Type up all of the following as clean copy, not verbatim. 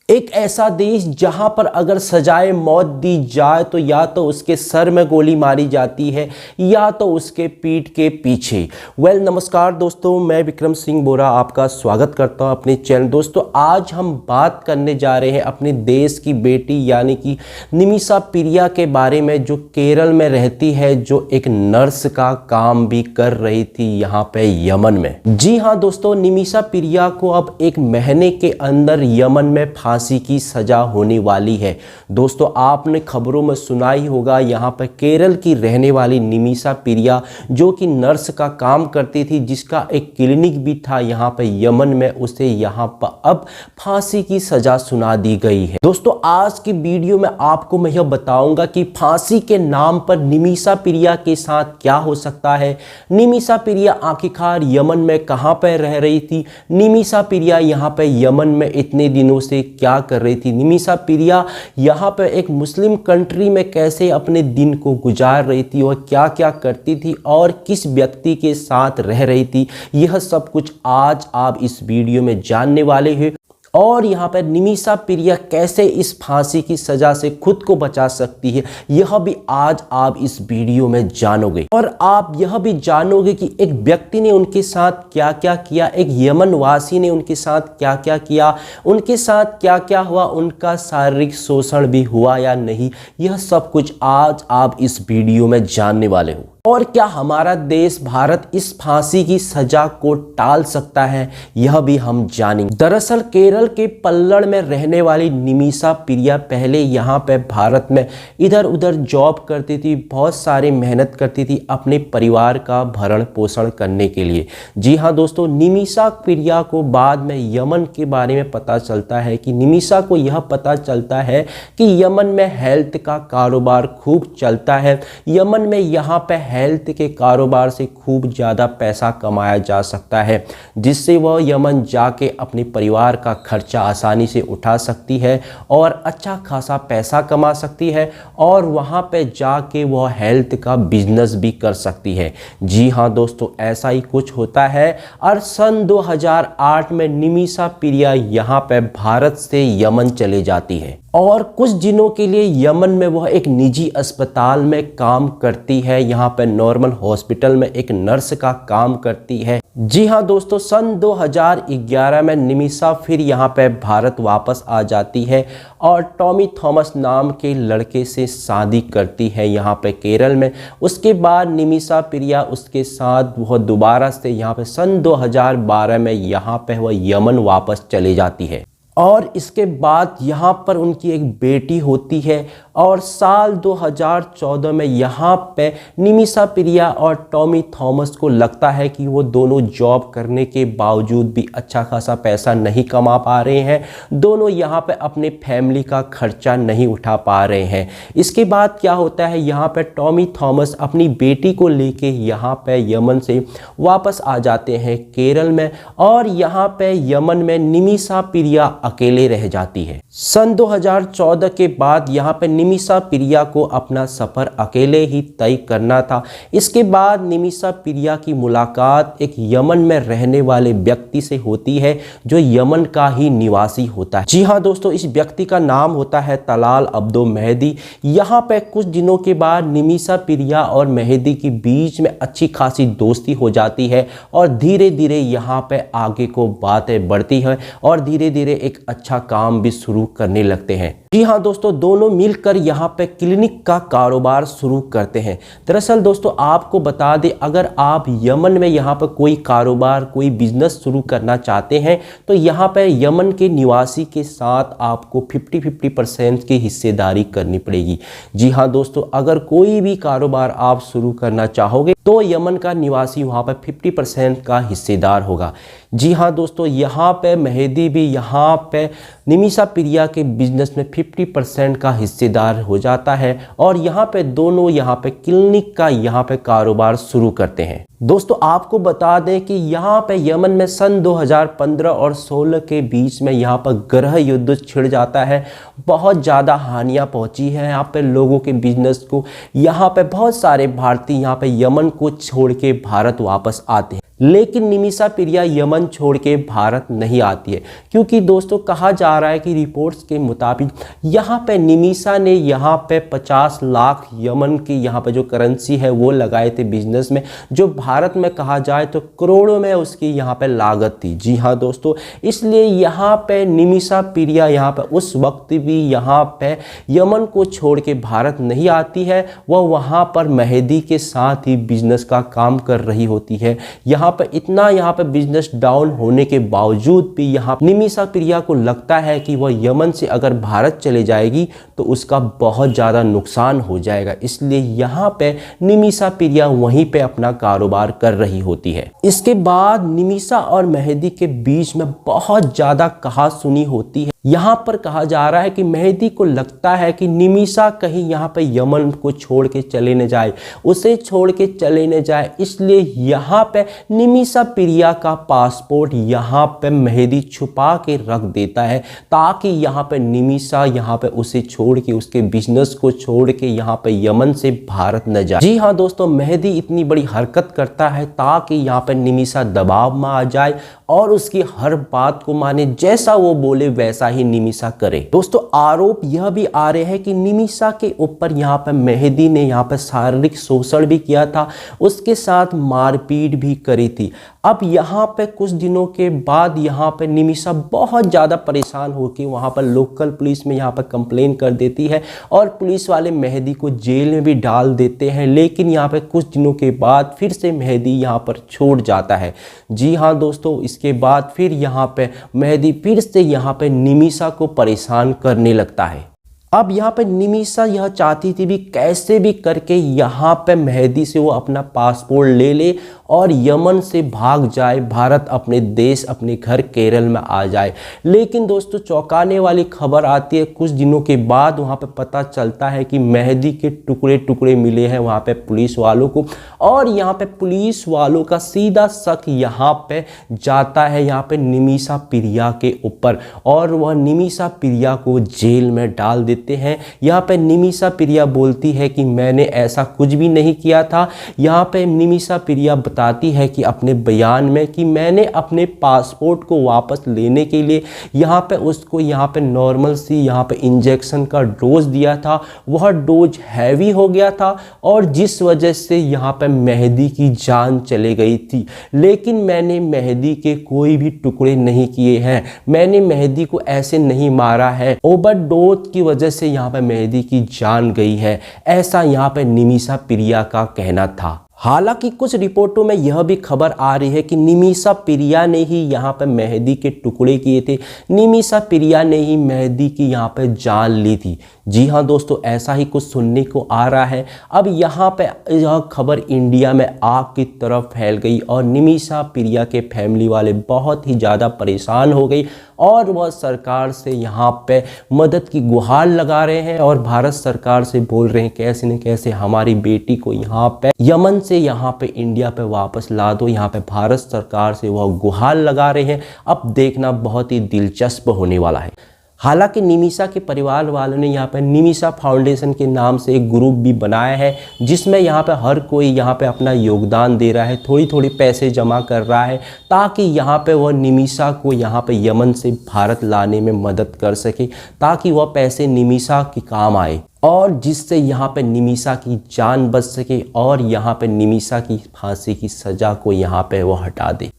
एक ऐसा देश जहां पर अगर सजाए मौत दी जाए तो या तो उसके सर में गोली मारी जाती है या तो उसके पीठ के पीछे। नमस्कार दोस्तों, मैं विक्रम सिंह बोरा आपका स्वागत करता हूं अपने चैनल। दोस्तों, आज हम बात करने जा रहे हैं अपने देश की बेटी यानी कि निमिषा पिरिया के बारे में, जो केरल में रहती है, जो एक नर्स का काम भी कर रही थी यहाँ पे यमन में। जी हाँ दोस्तों, निमिषा पिरिया को अब एक महीने के अंदर यमन में फांसी की सजा होने वाली है। दोस्तों, आपने खबरों में सुना ही होगा, यहाँ पर केरल की रहने वाली निमिषा पिरिया जो कि नर्स का काम करती थी, जिसका एक क्लिनिक भी था यहाँ पर यमन में, उसे यहाँ पर अब फांसी की सजा सुना दी गई है। दोस्तों, आज की वीडियो में आपको मैं यह बताऊंगा कि फांसी के नाम पर निमिषा पिरिया के साथ क्या हो सकता है। निमिषा पिरिया आखिरकार यमन में कहां पर रह रही थी, निमिषा पिरिया यहाँ पर यमन में इतने दिनों से क्या कर रही थी, निमिषा पिरिया यहाँ पर एक मुस्लिम कंट्री में कैसे अपने दिन को गुजार रही थी और क्या क्या करती थी और किस व्यक्ति के साथ रह रही थी, यह सब कुछ आज आप इस वीडियो में जानने वाले हैं। और यहाँ पर निमिषा पिरिया कैसे इस फांसी की सजा से खुद को बचा सकती है, यह भी आज आप इस वीडियो में जानोगे। और आप यह भी जानोगे कि एक व्यक्ति ने उनके साथ क्या क्या किया, एक यमन वासी ने उनके साथ क्या क्या किया, उनके साथ क्या क्या हुआ, उनका शारीरिक शोषण भी हुआ या नहीं, यह सब कुछ आज आप इस वीडियो में जानने वाले हो। और क्या हमारा देश भारत इस फांसी की सजा को टाल सकता है, यह भी हम जानेंगे। दरअसल केरल के पल्लड़ में रहने वाली निमिषा पिरिया पहले यहाँ पे भारत में इधर उधर जॉब करती थी, बहुत सारी मेहनत करती थी अपने परिवार का भरण पोषण करने के लिए। जी हाँ दोस्तों, निमिषा पिरिया को बाद में यमन के बारे में पता चलता है कि निमिषा को यह पता चलता है कि यमन में हेल्थ का कारोबार खूब चलता है, यमन में यहाँ पे हेल्थ के कारोबार से खूब ज़्यादा पैसा कमाया जा सकता है, जिससे वह यमन जाके अपने परिवार का खर्चा आसानी से उठा सकती है और अच्छा खासा पैसा कमा सकती है और वहाँ पे जाके वह हेल्थ का बिजनेस भी कर सकती है। जी हाँ दोस्तों, ऐसा ही कुछ होता है। और सन 2008 में निमिषा पिरिया यहाँ पे भारत से यमन चले जाती है और कुछ दिनों के लिए यमन में वह एक निजी अस्पताल में काम करती है, यहाँ पे नॉर्मल हॉस्पिटल में एक नर्स का काम करती है। जी हाँ दोस्तों, सन 2011 में निमिषा फिर यहाँ पे भारत वापस आ जाती है और टॉमी थॉमस नाम के लड़के से शादी करती है यहाँ पे केरल में। उसके बाद निमिषा पिरिया उसके साथ वह दोबारा से यहाँ पे सन 2012 में यहाँ पे वह यमन वापस चले जाती है और इसके बाद यहाँ पर उनकी एक बेटी होती है। और साल 2014 में यहाँ पे निमिषा पिरिया और टॉमी थॉमस को लगता है कि वो दोनों जॉब करने के बावजूद भी अच्छा खासा पैसा नहीं कमा पा रहे हैं, दोनों यहाँ पे अपने फैमिली का खर्चा नहीं उठा पा रहे हैं। इसके बाद क्या होता है, यहाँ पे टॉमी थॉमस अपनी बेटी को लेके यहाँ पे यमन से वापस आ जाते हैं केरल में और यहाँ पे यमन में निमिषा पिरिया अकेले रह जाती है। सन 2014 के बाद यहाँ पे निमिषा पिरिया को अपना सफर अकेले ही तय करना था। इसके बाद निमिषा पिरिया की मुलाकात एक यमन में रहने वाले व्यक्ति से होती है जो यमन का ही निवासी होता है। जी हाँ दोस्तों, इस व्यक्ति का नाम होता है तलाल अब्दो मेहदी। यहाँ पे कुछ दिनों के बाद निमिषा पिरिया और मेहदी के बीच में अच्छी खासी दोस्ती हो जाती है और धीरे धीरे यहाँ पे आगे को बातें बढ़ती है और धीरे धीरे एक अच्छा काम भी शुरू करने लगते हैं। जी हाँ दोस्तों, दोनों मिलकर यहाँ पे क्लिनिक का कारोबार शुरू करते हैं। दरअसल दोस्तों, आपको बता दें, अगर आप यमन में यहाँ पर कोई कारोबार कोई बिजनेस शुरू करना चाहते हैं तो यहाँ पे यमन के निवासी के साथ आपको 50-50% की हिस्सेदारी करनी पड़ेगी। जी हाँ दोस्तों, अगर कोई भी कारोबार आप शुरू करना चाहोगे तो यमन का निवासी वहाँ पर 50% का हिस्सेदार होगा। जी हाँ दोस्तों, यहाँ पे मेहदी भी यहाँ पे निमिषा पिरिया के बिजनेस में 50% का हिस्सेदार हो जाता है और यहाँ पे दोनों यहाँ पे क्लिनिक का यहाँ पे कारोबार शुरू करते हैं। दोस्तों, आपको बता दें कि यहाँ पे यमन में सन 2015 और 16 के बीच में यहाँ पर गृह युद्ध छिड़ जाता है, बहुत ज़्यादा हानियाँ पहुँची है यहाँ पे लोगों के बिजनेस को। यहाँ पे बहुत सारे भारतीय यहाँ पे यमन को छोड़ के भारत वापस आते हैं। लेकिन निमिषा पिरिया यमन छोड़ के भारत नहीं आती है, क्योंकि दोस्तों कहा जा रहा है कि रिपोर्ट्स के मुताबिक यहाँ पे निमिषा ने यहाँ पे 50 लाख यमन की यहाँ पे जो करेंसी है वो लगाए थे बिजनेस में, जो भारत में कहा जाए तो करोड़ों में उसकी यहाँ पे लागत थी। जी हाँ दोस्तों, इसलिए यहाँ पे निमिषा पिरिया यहाँ पे उस वक्त भी यहाँ पे यमन को छोड़ के भारत नहीं आती है, वह वहाँ पर मेहदी के साथ ही बिजनेस का काम कर रही होती है। यहाँ पे इतना यहाँ पे बिजनेस डाउन होने के बावजूद भी यहाँ निमिषा पिरिया को लगता है कि वह यमन से अगर भारत चले जाएगी तो उसका बहुत ज़्यादा नुकसान हो जाएगा, इसलिए यहाँ पे निमिषा पिरिया वहीं पे अपना कारोबार कर रही होती है। इसके बाद निमिषा और मेहदी के बीच में बहुत ज़्यादा कहासुनी होती है। यहाँ पर कहा जा रहा है कि मेहदी को लगता है कि निमिषा कहीं यहाँ पे यमन को छोड़ के चले न जाए, उसे छोड़ के चले न जाए, इसलिए यहाँ पे निमिषा पिरिया का पासपोर्ट यहाँ पे मेहदी छुपा के रख देता है, ताकि यहाँ पे निमिषा यहाँ पे उसे छोड़ के, उसके बिजनेस को छोड़ के यहाँ पे यमन से भारत न जाए। जी हाँ दोस्तों, मेहदी इतनी बड़ी हरकत करता है ताकि यहाँ पे निमिषा दबाव में आ जाए और उसकी हर बात को माने, जैसा वो बोले वैसा ही निमिषा करे। दोस्तों आरोप यह भी आ रहे हैं कि निमिषा के ऊपर यहाँ पे मेहदी ने यहाँ पे शारीरिक शोषण भी किया था, उसके साथ मारपीट भी करी थी। अब यहाँ पे कुछ दिनों के बाद यहाँ पे निमिषा बहुत ज़्यादा परेशान होकर वहाँ पर लोकल पुलिस में यहाँ पर कंप्लेन कर देती है और पुलिस वाले मेहदी को जेल में भी डाल देते हैं। लेकिन यहाँ पे कुछ दिनों के बाद फिर से मेहदी यहाँ पर छोड़ जाता है। जी हाँ दोस्तों, इसके बाद फिर यहाँ पे मेहदी फिर से यहाँ पे निमिषा को परेशान करने लगता है। अब यहाँ पे निमिषा यह चाहती थी भी कैसे भी करके यहाँ पे मेहदी से वो अपना पासपोर्ट ले ले और यमन से भाग जाए, भारत अपने देश अपने घर केरल में आ जाए। लेकिन दोस्तों चौंकाने वाली खबर आती है कुछ दिनों के बाद, वहाँ पे पता चलता है कि मेहदी के टुकड़े टुकड़े मिले हैं वहाँ पे पुलिस वालों को, और यहाँ पे पुलिस वालों का सीधा शक यहाँ पे जाता है यहाँ पे निमिषा पिरिया के ऊपर, और वह निमिषा पिरिया को जेल में डाल देते हैं। यहाँ पे निमिषा पिरिया बोलती है कि मैंने ऐसा कुछ भी नहीं किया था। यहाँ पे निमिषा पिरिया बताती है कि अपने बयान में कि मैंने अपने पासपोर्ट को वापस लेने के लिए यहाँ पे उसको यहाँ पे नॉर्मल सी यहाँ पे इंजेक्शन का डोज दिया था, वह डोज हैवी हो गया था और जिस वजह से यहाँ पे मेहदी की जान चले गई थी। लेकिन मैंने मेहदी के कोई भी टुकड़े नहीं किए हैं, मैंने मेहदी को ऐसे नहीं मारा है, ओवरडोज की वजह से यहाँ पे मेहदी की जान गई है, ऐसा यहाँ पे निमिषा पिरिया का कहना था। हालांकि कुछ रिपोर्टों में यह भी खबर आ रही है कि निमिषा पिरिया ने ही यहाँ पे मेहदी के टुकड़े किए थे, निमिषा पिरिया ने ही मेहदी की यहाँ पे जान ली थी। जी हाँ दोस्तों, ऐसा ही कुछ सुनने को आ रहा है। अब यहाँ पे यह खबर इंडिया में आग की तरफ फैल गई और निमिषा पिरिया के फैमिली वाले बहुत ही ज़्यादा परेशान हो गई और वह सरकार से यहाँ पे मदद की गुहार लगा रहे हैं और भारत सरकार से बोल रहे हैं कैसे न कैसे हमारी बेटी को यहाँ पे यमन से यहाँ पे इंडिया पे वापस ला दो। यहाँ पे भारत सरकार से वह गुहार लगा रहे हैं। अब देखना बहुत ही दिलचस्प होने वाला है। हालांकि निमिषा के परिवार वालों ने यहाँ पर निमिषा फाउंडेशन के नाम से एक ग्रुप भी बनाया है, जिसमें यहाँ पे हर कोई यहाँ पे अपना योगदान दे रहा है, थोड़ी थोड़ी पैसे जमा कर रहा है, ताकि यहाँ पे वह निमिषा को यहाँ पे यमन से भारत लाने में मदद कर सके, ताकि वह पैसे निमिषा के काम आए और जिससे यहाँ पे निमिषा की जान बच सके और यहाँ पे निमिषा की फांसी की सज़ा को यहाँ पे वो हटा दे।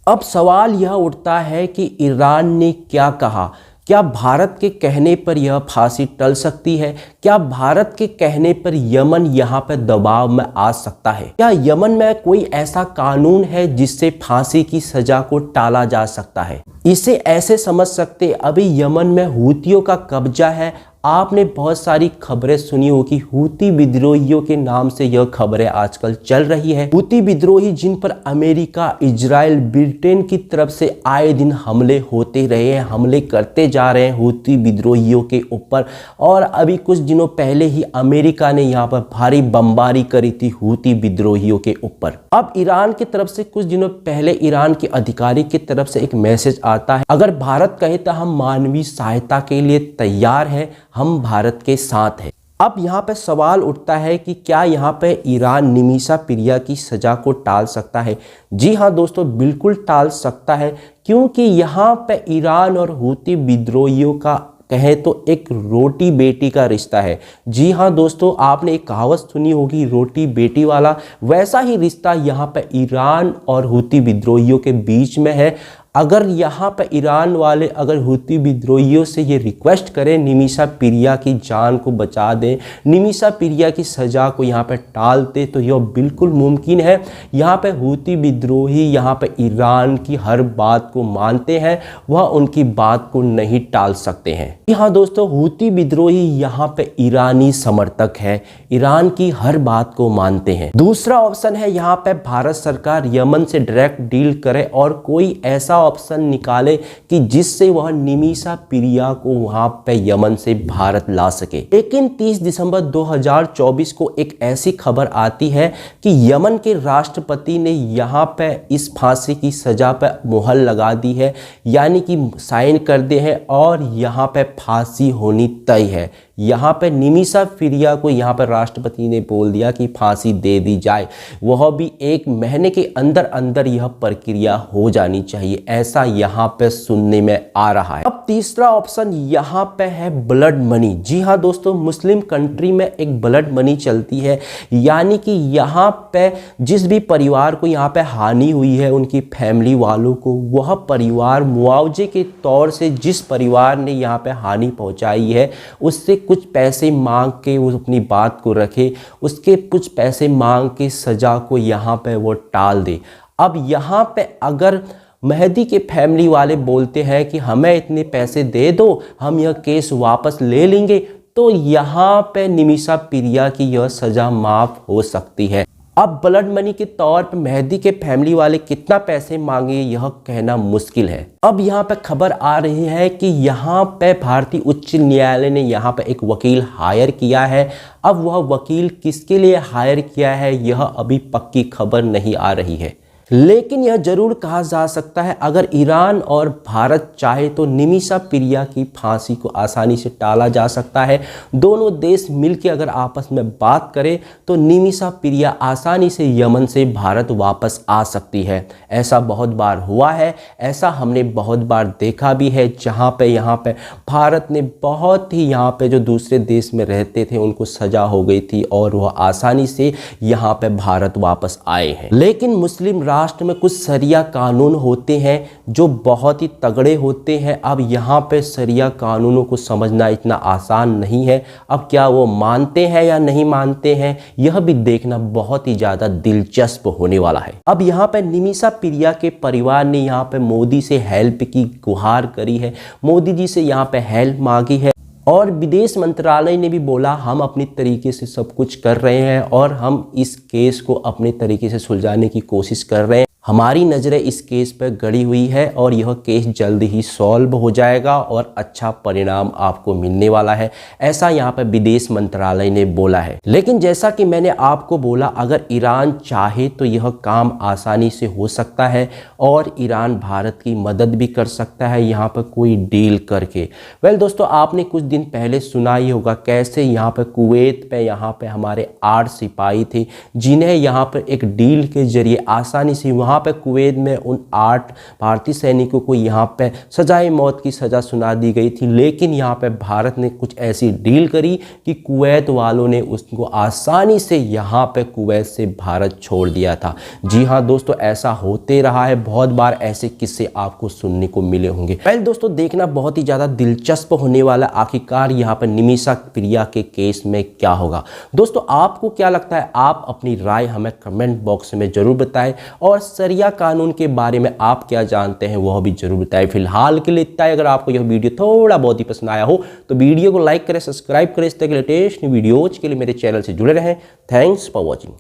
अब सवाल यह उठता है कि ईरान ने क्या कहा, क्या भारत के कहने पर यह फांसी टल सकती है? क्या भारत के कहने पर यमन यहाँ पर दबाव में आ सकता है? क्या यमन में कोई ऐसा कानून है जिससे फांसी की सजा को टाला जा सकता है? इसे ऐसे समझ सकते, अभी यमन में हूतियों का कब्जा है। आपने बहुत सारी खबरें सुनी हो कि हूती विद्रोहियों के नाम से यह खबरें आजकल चल रही है। हूती विद्रोही जिन पर अमेरिका, इजराइल, ब्रिटेन की तरफ से आए दिन हमले होते रहे हैं, हमले करते जा रहे हैं हूती विद्रोहियों के ऊपर। और अभी कुछ दिनों पहले ही अमेरिका ने यहाँ पर भारी बमबारी करी थी हूती विद्रोहियों के ऊपर। अब ईरान की तरफ से कुछ दिनों पहले ईरान के अधिकारी की तरफ से एक मैसेज आता है, अगर भारत कहे तो हम मानवीय सहायता के लिए तैयार हैं, हम भारत के साथ हैं। अब यहाँ पे सवाल उठता है कि क्या यहाँ पे ईरान निमिषा पिरिया की सज़ा को टाल सकता है? जी हाँ दोस्तों, बिल्कुल टाल सकता है, क्योंकि यहाँ पे ईरान और हूती विद्रोहियों का कहें तो एक रोटी बेटी का रिश्ता है। जी हाँ दोस्तों, आपने एक कहावत सुनी होगी रोटी बेटी वाला, वैसा ही रिश्ता यहाँ पे ईरान और हूती विद्रोहियों के बीच में है। अगर यहाँ पे ईरान वाले अगर हूती विद्रोहियों से ये रिक्वेस्ट करें निमिषा पिरिया की जान को बचा दें, निमिषा पिरिया की सज़ा को यहाँ पे टाल दे, तो यह बिल्कुल मुमकिन है। यहाँ पे हूती विद्रोही यहाँ पे ईरान की हर बात को मानते हैं, वह उनकी बात को नहीं टाल सकते हैं। हाँ दोस्तों, हूती विद्रोही यहाँ पे ईरानी समर्थक है, ईरान की हर बात को मानते हैं। दूसरा ऑप्शन है यहाँ पे भारत सरकार यमन से डायरेक्ट डील करे और कोई ऐसा ऑप्शन निकाले कि जिससे वह निमिषा पिरिया को वहां पे यमन से भारत ला सके। लेकिन 30 दिसंबर 2024 को एक ऐसी खबर आती है कि यमन के राष्ट्रपति ने यहां पे इस फांसी की सजा पे मुहर लगा दी है, यानी कि साइन कर दे हैं और यहां पे फांसी होनी तय है। यहाँ पे निमिषा पिरिया को यहाँ पर राष्ट्रपति ने बोल दिया कि फांसी दे दी जाए, वह भी 1 महीने के अंदर अंदर यह प्रक्रिया हो जानी चाहिए, ऐसा यहाँ पे सुनने में आ रहा है। अब तीसरा ऑप्शन यहाँ पे है ब्लड मनी। जी हाँ दोस्तों, मुस्लिम कंट्री में एक ब्लड मनी चलती है, यानी कि यहाँ पे जिस भी परिवार को यहाँ पे हानि हुई है, उनकी फैमिली वालों को, वह परिवार मुआवजे के तौर से जिस परिवार ने यहाँ पे हानि पहुँचाई है उससे कुछ पैसे मांग के वो अपनी बात को रखे, उसके कुछ पैसे मांग के सज़ा को यहाँ पे वो टाल दे। अब यहाँ पे अगर मेहदी के फैमिली वाले बोलते हैं कि हमें इतने पैसे दे दो, हम यह केस वापस ले लेंगे, तो यहाँ पे निमिषा पिरिया की यह सज़ा माफ़ हो सकती है। अब ब्लड मनी के तौर पर मेहदी के फैमिली वाले कितना पैसे मांगे यह कहना मुश्किल है। अब यहाँ पे खबर आ रही है कि यहाँ पे भारतीय उच्च न्यायालय ने यहाँ पे एक वकील हायर किया है। अब वह वकील किसके लिए हायर किया है यह अभी पक्की खबर नहीं आ रही है, लेकिन यह जरूर कहा जा सकता है अगर ईरान और भारत चाहे तो निमिषा पिरिया की फांसी को आसानी से टाला जा सकता है। दोनों देश मिलकर अगर आपस में बात करें तो निमिषा पिरिया आसानी से यमन से भारत वापस आ सकती है। ऐसा बहुत बार हुआ है, ऐसा हमने बहुत बार देखा भी है, जहाँ पे यहाँ पे भारत ने बहुत ही यहाँ पे जो दूसरे देश में रहते थे उनको सजा हो गई थी और वह आसानी से यहाँ पे भारत वापस आए हैं। लेकिन मुस्लिम राष्ट्र में कुछ शरिया कानून होते हैं जो बहुत ही तगड़े होते हैं। अब यहाँ पे शरिया कानूनों को समझना इतना आसान नहीं है। अब क्या वो मानते हैं या नहीं मानते हैं यह भी देखना बहुत ही ज़्यादा दिलचस्प होने वाला है। अब यहाँ पे निमिषा पिरिया के परिवार ने यहाँ पे मोदी से हेल्प की गुहार करी है, मोदी जी से यहाँ पे हेल्प मांगी है और विदेश मंत्रालय ने भी बोला हम अपनी तरीके से सब कुछ कर रहे हैं और हम इस केस को अपने तरीके से सुलझाने की कोशिश कर रहे हैं। हमारी नज़रें इस केस पर गड़ी हुई है और यह केस जल्द ही सॉल्व हो जाएगा और अच्छा परिणाम आपको मिलने वाला है, ऐसा यहाँ पर विदेश मंत्रालय ने बोला है। लेकिन जैसा कि मैंने आपको बोला, अगर ईरान चाहे तो यह काम आसानी से हो सकता है और ईरान भारत की मदद भी कर सकता है यहाँ पर कोई डील करके। वेल दोस्तों, आपने कुछ दिन पहले सुना ही होगा कैसे यहाँ पर कुवैत पे यहाँ पे हमारे 8 सिपाही थे जिन्हें यहाँ पर एक डील के जरिए आसानी से वहाँ पे कुवैत में उन 8 भारतीय सैनिकों को यहाँ पे सजाए मौत की सज़ा सुना दी गई थी। लेकिन यहाँ पे भारत ने कुछ ऐसी डील करी कि कुवैत वालों ने उसको आसानी से यहाँ पे कुवैत से भारत छोड़ दिया था। जी हाँ दोस्तों, ऐसा होते रहा है, बहुत बार ऐसे किस्से आपको सुनने को मिले होंगे। पहले दोस्तों देखना बहुत ही ज़्यादा दिलचस्प होने वाला आखिरकार यहाँ पर निमिषा पिरिया के केस में क्या होगा। दोस्तों आपको क्या लगता है, आप अपनी राय हमें कमेंट बॉक्स में जरूर बताएं और शरिया कानून के बारे में आप क्या जानते हैं वह भी जरूर बताएं। फिलहाल के लिए इतना ही। अगर आपको यह वीडियो थोड़ा बहुत ही पसंद आया हो तो वीडियो को लाइक करें, सब्सक्राइब करें। इस तरह के लेटेस्ट वीडियोज के लिए मेरे चैनल से जुड़े रहें। Thanks for watching.